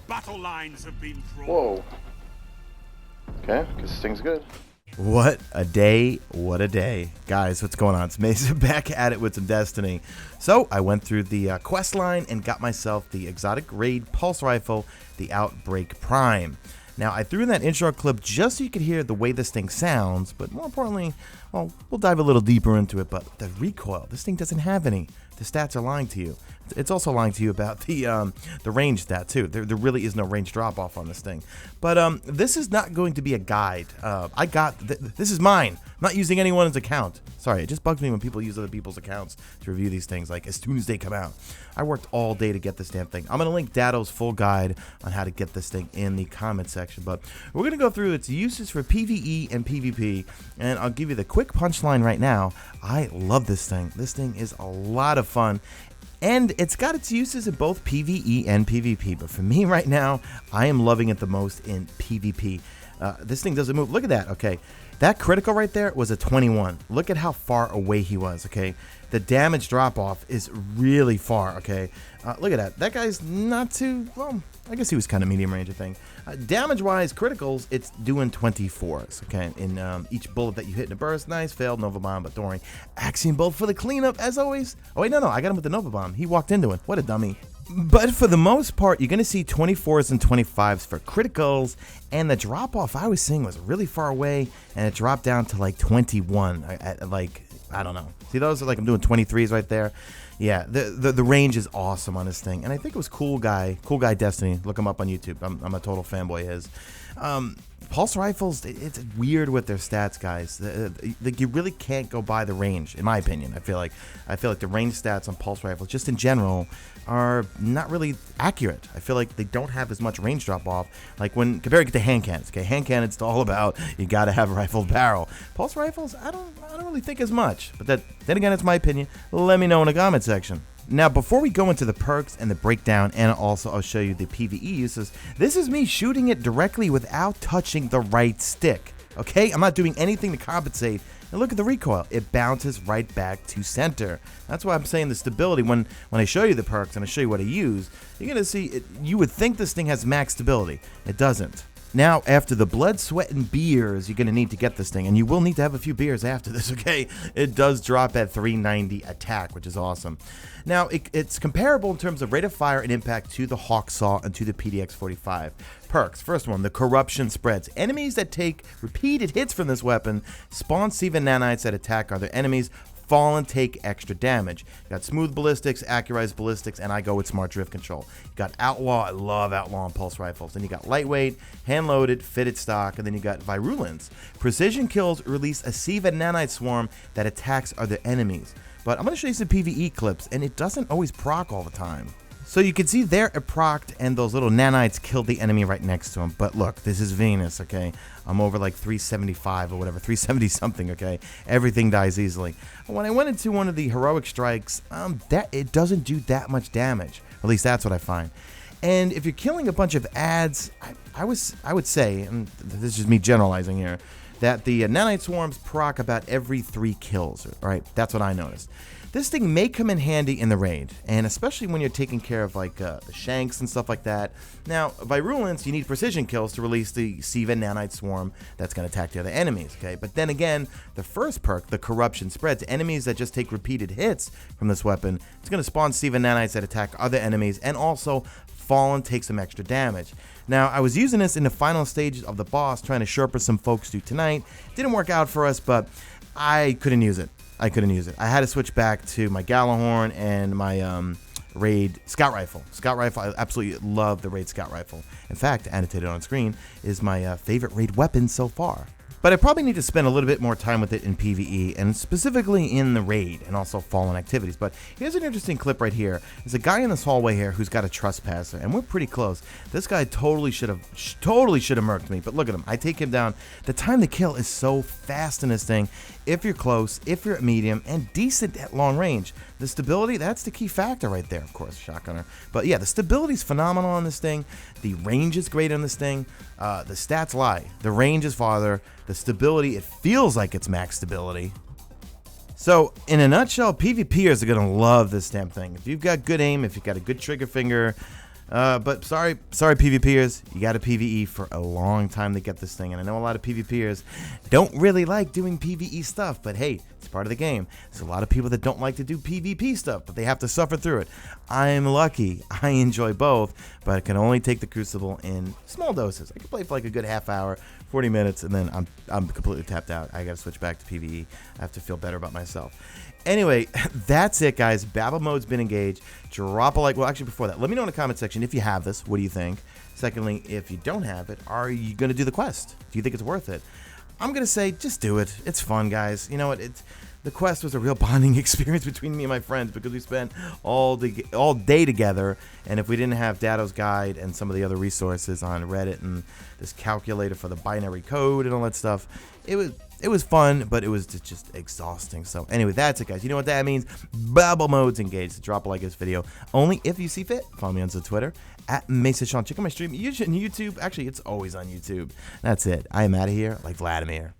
battle lines have been drawn. Whoa. Okay, guess this thing's good. What a day, what a day. Guys, what's going on? It's Mesa back at it with some Destiny. So, I went through the quest line and got myself the exotic raid pulse rifle, the Outbreak Prime. Now, I threw in that intro clip just so you could hear the way this thing sounds, but more importantly, well, we'll dive a little deeper into it, but the recoil, this thing doesn't have any. The stats are lying to you. It's also lying to you about the range stat too. There really is no range drop off on this thing. But this is not going to be a guide. This is mine. I'm not using anyone's account. Sorry, it just bugs me when people use other people's accounts to review these things, like as soon as they come out. I worked all day to get this damn thing. I'm going to link Datto's full guide on how to get this thing in the comment section. But we're going to go through its uses for PvE and PvP, and I'll give you the quick punchline right now. I love this thing. This thing is a lot of fun. And it's got its uses in both PvE and PvP, but for me right now, I am loving it the most in PvP. This thing doesn't move. Look at that, okay? That critical right there was a 21. Look at how far away he was, okay? The damage drop-off is really far, okay? Look at that. That guy's not too, well, I guess he was kind of medium range, I think. Damage-wise, criticals, it's doing 24s, okay? In each bullet that you hit in a burst, nice, failed, Nova Bomb, but don't worry. Axiom Bolt for the cleanup, as always. Oh, wait, no, I got him with the Nova Bomb. He walked into it. What a dummy. But for the most part, you're going to see 24s and 25s for criticals, and the drop-off I was seeing was really far away, and it dropped down to like 21, I don't know. See those? Like I'm doing 23s right there. Yeah, the range is awesome on this thing, and I think it was Cool Guy Destiny. Look him up on YouTube. I'm a total fanboy of his. Pulse rifles, it's weird with their stats, guys. You really can't go by the range, in my opinion. I feel like the range stats on pulse rifles, just in general, are not really accurate. I feel like they don't have as much range drop off, like when comparing it to hand cannons. Okay, hand cannons, it's all about you got to have a rifled barrel. Pulse rifles, I don't really think as much. But then again, it's my opinion. Let me know in the comment section. Now, before we go into the perks and the breakdown, and also I'll show you the PvE uses, this is me shooting it directly without touching the right stick. Okay, I'm not doing anything to compensate. And look at the recoil. It bounces right back to center. That's why I'm saying the stability. When I show you the perks and I show you what I use, you're going to see it. You would think this thing has max stability. It doesn't. Now, after the blood, sweat, and beers, you're going to need to get this thing, and you will need to have a few beers after this, okay? It does drop at 390 attack, which is awesome. Now, it's comparable in terms of rate of fire and impact to the Hawk Saw and to the PDX-45. Perks. First one, the corruption spreads. Enemies that take repeated hits from this weapon spawn Siva nanites that attack other enemies. Fall and take extra damage. You got smooth ballistics, accurized ballistics, and I go with smart drift control. You got outlaw, I love outlaw and pulse rifles. Then you got lightweight, hand loaded, fitted stock, and then you got virulence. Precision kills release a Siva nanite swarm that attacks other enemies. But I'm going to show you some PvE clips, and it doesn't always proc all the time. So you can see there it procced, and those little nanites killed the enemy right next to him. But look, this is Venus, okay? I'm over like 375 or whatever, 370 something, okay? Everything dies easily. When I went into one of the heroic strikes, it doesn't do that much damage. At least that's what I find. And if you're killing a bunch of ads, I would say, and this is just me generalizing here, that the nanite swarms proc about every 3 kills, right? That's what I noticed. This thing may come in handy in the raid, and especially when you're taking care of like the shanks and stuff like that. Now, virulence, you need precision kills to release the Siva nanite swarm that's going to attack the other enemies, okay? But then again, the first perk, the corruption spreads, enemies that just take repeated hits from this weapon, it's going to spawn Siva nanites that attack other enemies, and also Fallen takes some extra damage. Now, I was using this in the final stages of the boss, trying to sherpa some folks through tonight. Didn't work out for us, but I couldn't use it. I had to switch back to my Gallahorn and my raid scout rifle. I absolutely love the raid scout rifle. In fact, annotated on screen is my favorite raid weapon so far. But I probably need to spend a little bit more time with it in PvE, and specifically in the raid and also fallen activities. But here's an interesting clip right here. There's a guy in this hallway here who's got a trespasser, and we're pretty close. This guy totally should have murked me, but look at him. I take him down. The time to kill is so fast in this thing. If you're close, if you're at medium, and decent at long range. The stability, that's the key factor right there, of course, shotgunner. But yeah, the stability is phenomenal on this thing. The range is great on this thing. The stats lie. The range is farther. The stability, it feels like it's max stability. So, in a nutshell, PvPers are going to love this damn thing. If you've got good aim, if you've got a good trigger finger, But sorry PvPers, you got to PvE for a long time to get this thing, and I know a lot of PvPers don't really like doing PvE stuff, but hey, it's part of the game. There's a lot of people that don't like to do PvP stuff, but they have to suffer through it. I'm lucky. I enjoy both, but I can only take the Crucible in small doses. I can play for like a good half hour, 40 minutes, and then I'm completely tapped out. I got to switch back to PvE. I have to feel better about myself. Anyway, that's it, guys. Battle mode's been engaged. Drop a like. Well, actually, before that, let me know in the comment section if you have this. What do you think? Secondly, if you don't have it, are you going to do the quest? Do you think it's worth it? I'm going to say just do it. It's fun, guys. You know what? The quest was a real bonding experience between me and my friends because we spent all day together, and if we didn't have Datto's guide and some of the other resources on Reddit and this calculator for the binary code and all that stuff, it was fun, but it was just exhausting. So anyway, that's it, guys. You know what that means? Babble mode's engaged. Drop a like this video only if you see fit. Follow me on Twitter at Mesa Sean. Check out my stream. YouTube. Actually, it's always on YouTube. That's it. I am out of here like Vladimir.